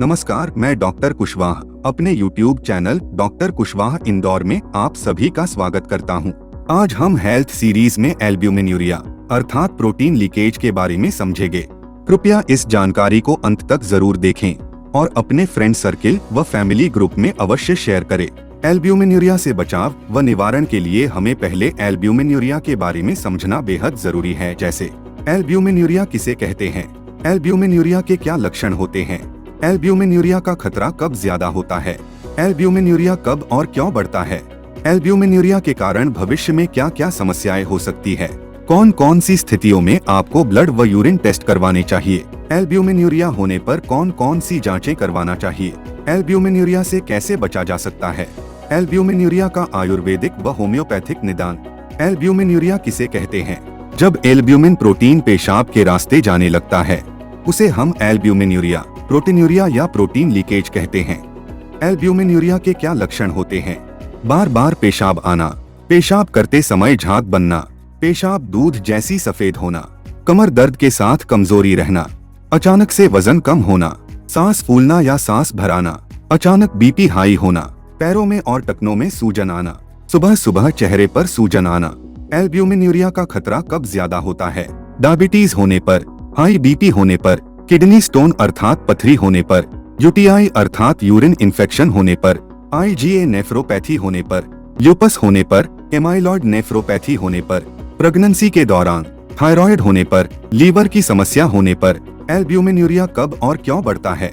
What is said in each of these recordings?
नमस्कार, मैं डॉक्टर कुशवाहा अपने YouTube channel doctor Kushwaha Indore में आप सभी का स्वागत करता हूं। आज हम हेल्थ सीरीज में एल्ब्यूमिन्यूरिया अर्थात प्रोटीन लीकेज के बारे में समझेंगे। कृपया इस जानकारी को अंत तक जरूर देखें और अपने फ्रेंड सर्किल व फैमिली ग्रुप में अवश्य शेयर करें। एल्ब्यूमिन्यूरिया से बचाव व निवारण के लिए हमें पहले एल्ब्यूमिन्यूरिया के बारे में समझना बेहद जरूरी है। जैसे एल्ब्यूमिन्यूरिया किसे कहते हैं, एल्ब्यूमिन्यूरिया के क्या लक्षण होते हैं, एल्ब्यूमिन्यूरिया का खतरा कब ज्यादा होता है, एल्ब्यूमिन्यूरिया कब और क्यों बढ़ता है, एल्ब्यूमिन्यूरिया के कारण भविष्य में क्या क्या समस्याएं हो सकती है, कौन कौन सी स्थितियों में आपको ब्लड व यूरिन टेस्ट करवाने चाहिए, एल्ब्यूमिन्यूरिया होने पर कौन कौन सी जांचें करवाना चाहिए, एल्ब्यूमिन्यूरिया से कैसे बचा जा सकता है, एल्ब्यूमिन्यूरिया का आयुर्वेदिक व होम्योपैथिक निदान। एल्ब्यूमिन्यूरिया किसे कहते हैं? जब एल्ब्यूमिन प्रोटीन पेशाब के रास्ते जाने लगता है उसे हम एल्ब्यूमिन्यूरिया, प्रोटीनयूरिया या प्रोटीन लीकेज कहते हैं। एल्ब्यूमिन्यूरिया के क्या लक्षण होते हैं? बार बार पेशाब आना, पेशाब करते समय झाग बनना, पेशाब दूध जैसी सफेद होना, कमर दर्द के साथ कमजोरी रहना, अचानक से वजन कम होना, सांस फूलना या सांस भराना, अचानक बीपी हाई होना, पैरों में और टखनों में सूजन आना, सुबह सुबह चेहरे पर सूजन आना। एल्ब्यूमिन्यूरिया का खतरा कब ज्यादा होता है? डायबिटीज होने पर, हाई बीपी होने पर, किडनी स्टोन अर्थात पथरी होने पर, यूटीआई अर्थात यूरिन इन्फेक्शन होने पर, आईजीए नेफ्रोपैथी होने पर, ल्यूपस होने पर, एमाइलॉइड नेफ्रोपैथी होने पर, प्रेगनेंसी के दौरान, थायराइड होने पर, लीवर की समस्या होने पर एल्ब्यूमिन्यूरिया कब और क्यों बढ़ता है?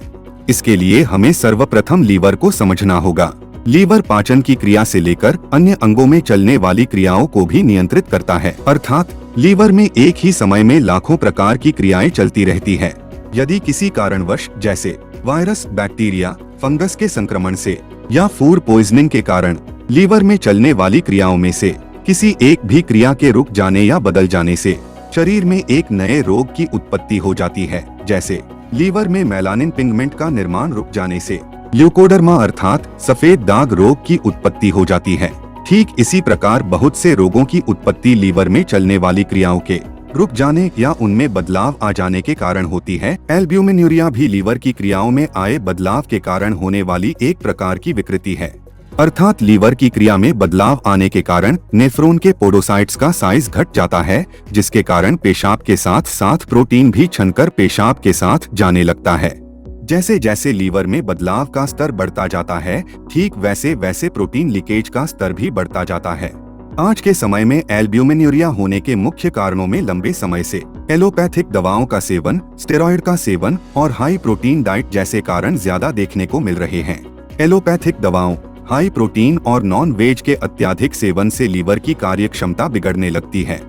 इसके लिए हमें सर्वप्रथम लीवर को समझना होगा। लीवर पाचन की क्रिया से लेकर अन्य अंगों में चलने वाली क्रियाओं को भी नियंत्रित करता है, अर्थात लीवर में एक ही समय में लाखों प्रकार की क्रियाएं चलती रहती है। यदि किसी कारणवश जैसे वायरस, बैक्टीरिया, फंगस के संक्रमण से या फूड पॉइजनिंग के कारण लीवर में चलने वाली क्रियाओं में से किसी एक भी क्रिया के रुक जाने या बदल जाने से शरीर में एक नए रोग की उत्पत्ति हो जाती है। जैसे लीवर में मेलानिन पिगमेंट का निर्माण रुक जाने से ल्यूकोडर्मा अर्थात सफेद दाग रोग की उत्पत्ति हो जाती है। ठीक इसी प्रकार बहुत से रोगों की उत्पत्ति लीवर में चलने वाली क्रियाओं के रुक जाने या उनमें बदलाव आ जाने के कारण होती है। एल्ब्यूमिन्यूरिया भी लीवर की क्रियाओं में आए बदलाव के कारण होने वाली एक प्रकार की विकृति है, अर्थात लीवर की क्रिया में बदलाव आने के कारण नेफ्रॉन के पोडोसाइट्स का साइज घट जाता है, जिसके कारण पेशाब के साथ साथ प्रोटीन भी छनकर पेशाब के साथ जाने लगता है। जैसे जैसे लीवर में बदलाव का स्तर बढ़ता जाता है, ठीक वैसे वैसे प्रोटीन लीकेज का स्तर भी बढ़ता जाता है। आज के समय में एल्ब्यूमिन्यूरिया होने के मुख्य कारणों में लंबे समय से एलोपैथिक दवाओं का सेवन, स्टेरॉइड का सेवन और हाई प्रोटीन डाइट जैसे कारण ज्यादा देखने को मिल रहे हैं। एलोपैथिक दवाओं, हाई प्रोटीन और नॉन वेज के अत्यधिक सेवन से लीवर की कार्य क्षमता बिगड़ने लगती है,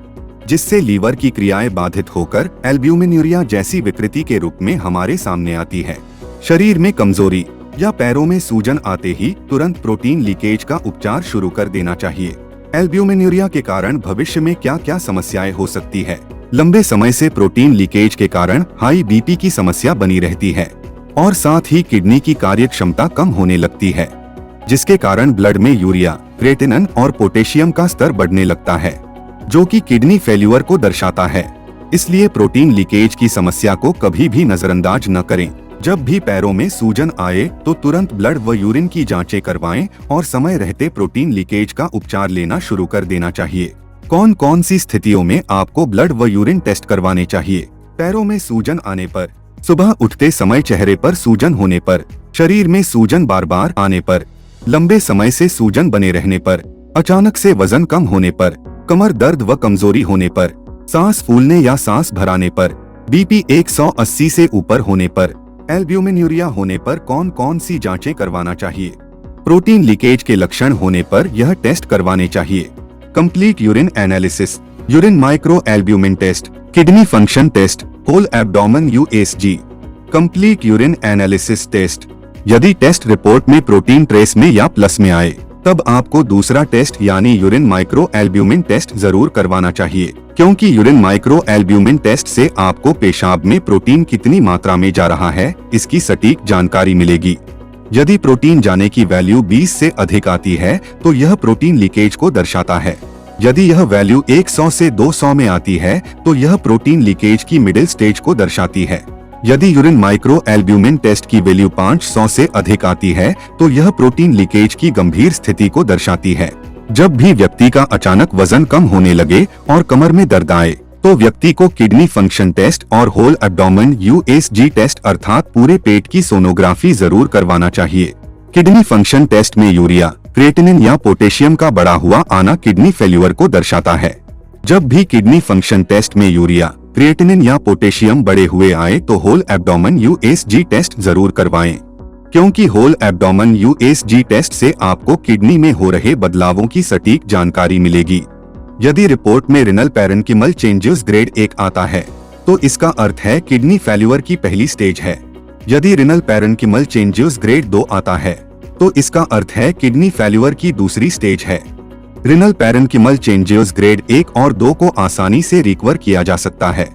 जिससे लीवर की क्रियाएं बाधित होकर एल्ब्यूमिन्यूरिया जैसी विकृति के रूप में हमारे सामने आती है। शरीर में कमजोरी या पैरों में सूजन आते ही तुरंत प्रोटीन लीकेज का उपचार शुरू कर देना चाहिए। एल्ब्यूमिन्यूरिया के कारण भविष्य में क्या क्या समस्याएं हो सकती है? लंबे समय से प्रोटीन लीकेज के कारण हाई बीपी की समस्या बनी रहती है और साथ ही किडनी की कार्य क्षमता कम होने लगती है, जिसके कारण ब्लड में यूरिया, क्रेटिनिन और पोटेशियम का स्तर बढ़ने लगता है, जो कि किडनी फेल्यूर को दर्शाता है। इसलिए प्रोटीन लीकेज की समस्या को कभी भी नजरअंदाज न करें। जब भी पैरों में सूजन आए तो तुरंत ब्लड व यूरिन की जांचें करवाएं और समय रहते प्रोटीन लीकेज का उपचार लेना शुरू कर देना चाहिए। कौन कौन सी स्थितियों में आपको ब्लड व यूरिन टेस्ट करवाने चाहिए? पैरों में सूजन आने पर, सुबह उठते समय चेहरे पर सूजन होने पर, शरीर में सूजन बार बार आने पर, लंबे समय से सूजन बने रहने पर, अचानक से वजन कम होने पर, कमर दर्द व कमजोरी होने पर, सांस फूलने या सांस भराने पर, बीपी 180 से ऊपर होने पर, एल्ब्यूमिन्यूरिया होने पर कौन कौन सी जांचें करवाना चाहिए? प्रोटीन लीकेज के लक्षण होने पर यह टेस्ट करवाने चाहिए। Complete urine analysis, urine micro albumin test, kidney function test, whole abdomen USG, complete urine analysis test. यदि टेस्ट रिपोर्ट में प्रोटीन ट्रेस में या प्लस में आए तब आपको दूसरा टेस्ट यानी यूरिन माइक्रो एल्ब्यूमिन टेस्ट जरूर करवाना चाहिए, क्योंकि यूरिन माइक्रो एल्ब्यूमिन टेस्ट से आपको पेशाब में प्रोटीन कितनी मात्रा में जा रहा है इसकी सटीक जानकारी मिलेगी। यदि प्रोटीन जाने की वैल्यू 20 से अधिक आती है तो यह प्रोटीन लीकेज को दर्शाता है। यदि यह वैल्यू 100 से 200 में आती है तो यह प्रोटीन लीकेज की मिडिल स्टेज को दर्शाती है। यदि यूरिन माइक्रो एल्ब्यूमिन टेस्ट की वैल्यू 500 से अधिक आती है तो यह प्रोटीन लीकेज की गंभीर स्थिति को दर्शाती है। जब भी व्यक्ति का अचानक वजन कम होने लगे और कमर में दर्द आए तो व्यक्ति को किडनी फंक्शन टेस्ट और होल एब्डोमेन USG टेस्ट अर्थात पूरे पेट की सोनोग्राफी जरूर करवाना चाहिए। किडनी फंक्शन टेस्ट में यूरिया, क्रिएटिनिन या पोटेशियम का बढ़ा हुआ आना किडनी फेल्यूर को दर्शाता है। जब भी किडनी फंक्शन टेस्ट में यूरिया, क्रिएटिनिन या पोटेशियम बढ़े हुए आए तो होल एब्डोमेन USG टेस्ट जरूर करवाएं, क्योंकि होल एब्डोमेन USG टेस्ट से आपको किडनी में हो रहे बदलावों की सटीक जानकारी मिलेगी। यदि रिपोर्ट में रिनल पैरेन्किमल चेंजेस ग्रेड 1 आता है तो इसका अर्थ है किडनी फेल्यूर की पहली स्टेज है। यदि रिनल पैरेन्किमल चेंजेस ग्रेड 2 आता है तो इसका अर्थ है किडनी फेल्यूर की दूसरी स्टेज है। रिनल पैरेन्किमल चेंजेस ग्रेड 1 और 2 को आसानी से रिकवर किया जा सकता है,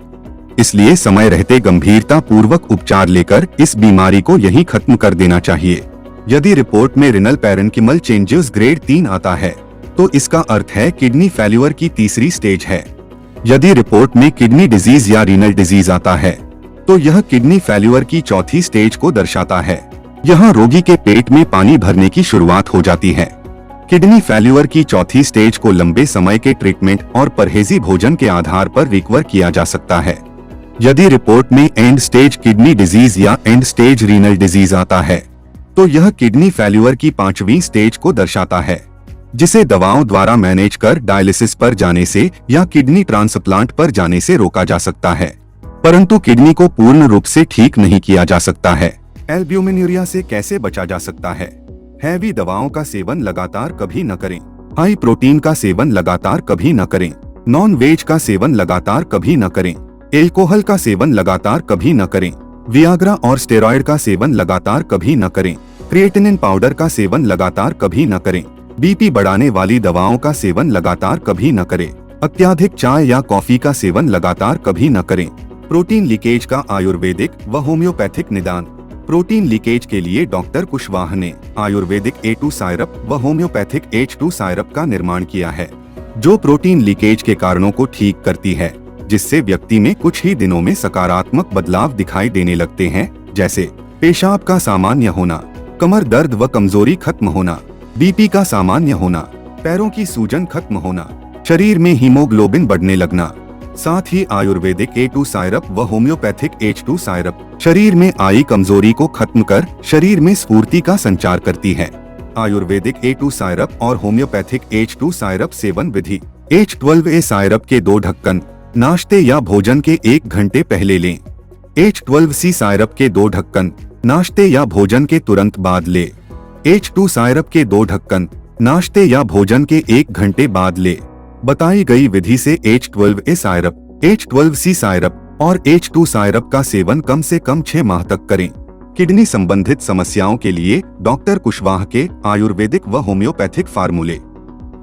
इसलिए समय रहते गंभीरता पूर्वक उपचार लेकर इस बीमारी को यहीं खत्म कर देना चाहिए। यदि रिपोर्ट में रिनल पैरेन्किमल चेंजेस ग्रेड 3 आता है तो इसका अर्थ है किडनी फेल्यूर की तीसरी स्टेज है। यदि रिपोर्ट में किडनी डिजीज या रीनल डिजीज आता है तो यह किडनी फेल्यूर की चौथी स्टेज को दर्शाता है। यहाँ रोगी के पेट में पानी भरने की शुरुआत हो जाती है। किडनी फेल्यूर की चौथी स्टेज को लंबे समय के ट्रीटमेंट और परहेजी भोजन के आधार पर रिकवर किया जा सकता है। यदि रिपोर्ट में एंड स्टेज किडनी डिजीज या एंड स्टेज रीनल डिजीज आता है तो यह किडनी फेल्यूर की 5वीं स्टेज को दर्शाता है, जिसे दवाओं द्वारा मैनेज कर डायलिसिस पर जाने से या किडनी ट्रांसप्लांट पर जाने से रोका जा सकता है, परंतु किडनी को पूर्ण रूप से ठीक नहीं किया जा सकता है। एल्ब्यूमिन्यूरिया से कैसे बचा जा सकता है? हैवी दवाओं का सेवन लगातार कभी न करें। हाई प्रोटीन का सेवन लगातार कभी न करें। नॉन वेज का सेवन लगातार कभी न करें। एल्कोहल का सेवन लगातार कभी न करें। वियाग्रा और स्टेरॉयड का सेवन लगातार कभी न करें। क्रिएटिनिन पाउडर का सेवन लगातार कभी न करें। बीपी बढ़ाने वाली दवाओं का सेवन लगातार कभी न करें। अत्यधिक चाय या कॉफी का सेवन लगातार कभी न करें। प्रोटीन लीकेज का आयुर्वेदिक व होम्योपैथिक निदान। प्रोटीन लीकेज के लिए डॉक्टर कुशवाह ने आयुर्वेदिक A2 साइरप व होम्योपैथिक H2 साइरप का निर्माण किया है, जो प्रोटीन लीकेज के कारणों को ठीक करती है, जिससे व्यक्ति में कुछ ही दिनों में सकारात्मक बदलाव दिखाई देने लगते हैं, जैसे पेशाब का सामान्य होना, कमर दर्द व कमजोरी खत्म होना, बीपी का सामान्य होना, पैरों की सूजन खत्म होना, शरीर में हीमोग्लोबिन बढ़ने लगना। साथ ही आयुर्वेदिक A2 साइरप व होम्योपैथिक H2 साइरप शरीर में आई कमजोरी को खत्म कर शरीर में स्फूर्ति का संचार करती है। आयुर्वेदिक A2 साइरप और होम्योपैथिक H2 साइरप सेवन विधि। H12A साइरप के 2 ढक्कन नाश्ते या भोजन के 1 घंटे पहले लें। H12C साइरप के 2 ढक्कन नाश्ते या भोजन के तुरंत बाद ले। H2 साइरप के 2 ढक्कन नाश्ते या भोजन के 1 घंटे बाद ले। बताई गई विधि से H12A साइरप, H12C साइरप और H2 साइरप का सेवन कम से कम 6 माह तक करें। किडनी संबंधित समस्याओं के लिए डॉक्टर कुशवाह के आयुर्वेदिक व होम्योपैथिक फार्मूले।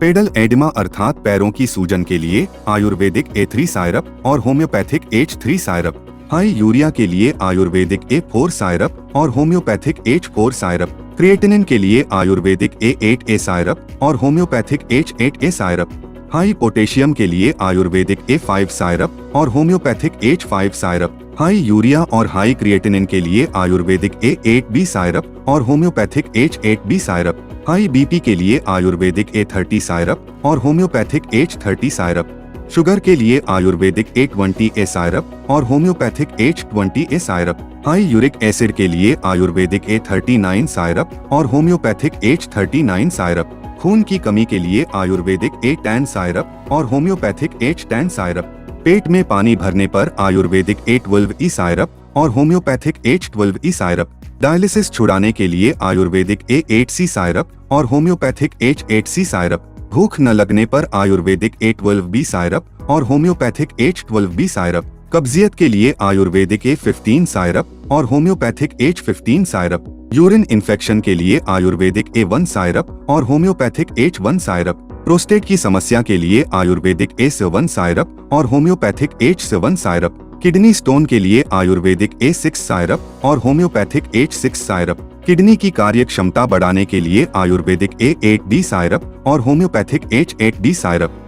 पेडल एडिमा अर्थात पैरों की सूजन के लिए आयुर्वेदिक A3 साइरप और homeopathic H3 syrup. High urea के लिए आयुर्वेदिक A4 साइरप और होम्योपैथिक H4 साइरप। क्रिएटिनिन के लिए आयुर्वेदिक A8A साइरप और homeopathic H8A syrup. High potassium के लिए आयुर्वेदिक A5 साइरप और homeopathic H5 syrup. High urea और हाई क्रिएटिनिन के लिए आयुर्वेदिक A8B साइरप और homeopathic H8B syrup. High BP के लिए आयुर्वेदिक A30 साइरप और होम्योपैथिक H30 साइरप। शुगर के लिए आयुर्वेदिक A20A साइरप और homeopathic H20A syrup. High uric acid के लिए आयुर्वेदिक A39 साइरप और होम्योपैथिक H39 साइरप। खून की कमी के लिए आयुर्वेदिक A10 साइरप और होम्योपैथिक H10 साइरप। पेट में पानी भरने पर आयुर्वेदिक A12E साइरप और होम्योपैथिक H12E साइरप। डायलिसिस छुड़ाने के लिए आयुर्वेदिक A8C साइरप और होम्योपैथिक H8C साइरप। भूख न लगने पर आयुर्वेदिक A12B साइरप और होम्योपैथिक H12B साइरप। कब्जियत के लिए आयुर्वेदिक A15 साइरप और homeopathic H15 syrup. Urine infection के लिए आयुर्वेदिक A1 साइरप और होम्योपैथिक H1 साइरप। प्रोस्टेट की समस्या के लिए आयुर्वेदिक A7 साइरप और homeopathic H7 syrup. Kidney stone के लिए आयुर्वेदिक A6 साइरप और होम्योपैथिक H6 साइरप। किडनी की कार्य क्षमता बढ़ाने के लिए आयुर्वेदिक A8D साइरप और होम्योपैथिक H8D साइरप।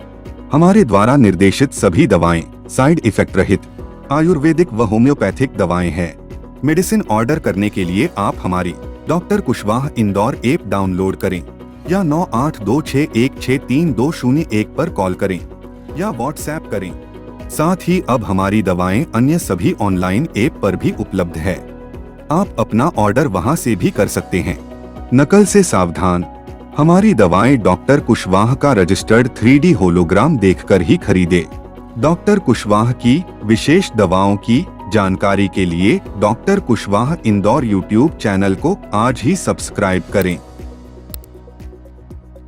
हमारे द्वारा निर्देशित सभी दवाएं साइड इफेक्ट रहित आयुर्वेदिक व होम्योपैथिक दवाएं हैं। मेडिसिन ऑर्डर करने के लिए आप हमारी doctor Kushwaha Indore app download करें या 9826163201 पर कॉल करें या व्हाट्सएप करें। साथ ही अब हमारी दवाएं अन्य सभी ऑनलाइन ऐप पर भी उपलब्ध है। आप अपना ऑर्डर वहां से भी कर सकते हैं। नकल से सावधान। हमारी दवाएं डॉक्टर कुशवाहा का रजिस्टर्ड 3D होलोग्राम देखकर ही खरीदे। डॉक्टर कुशवाहा की विशेष दवाओं की जानकारी के लिए doctor Kushwaha Indore YouTube channel को आज ही सब्सक्राइब करें।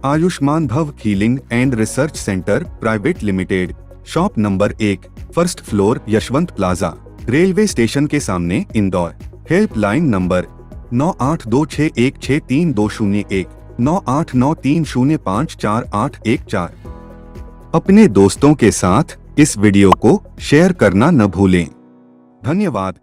आयुष्मान भव healing and research centre private limited, shop number 1, first floor, Yashwant plaza, railway station के सामने, इंदौर। Helpline number 9826163201, 9893054814। अपने दोस्तों के साथ इस वीडियो को शेयर करना न भूलें। धन्यवाद।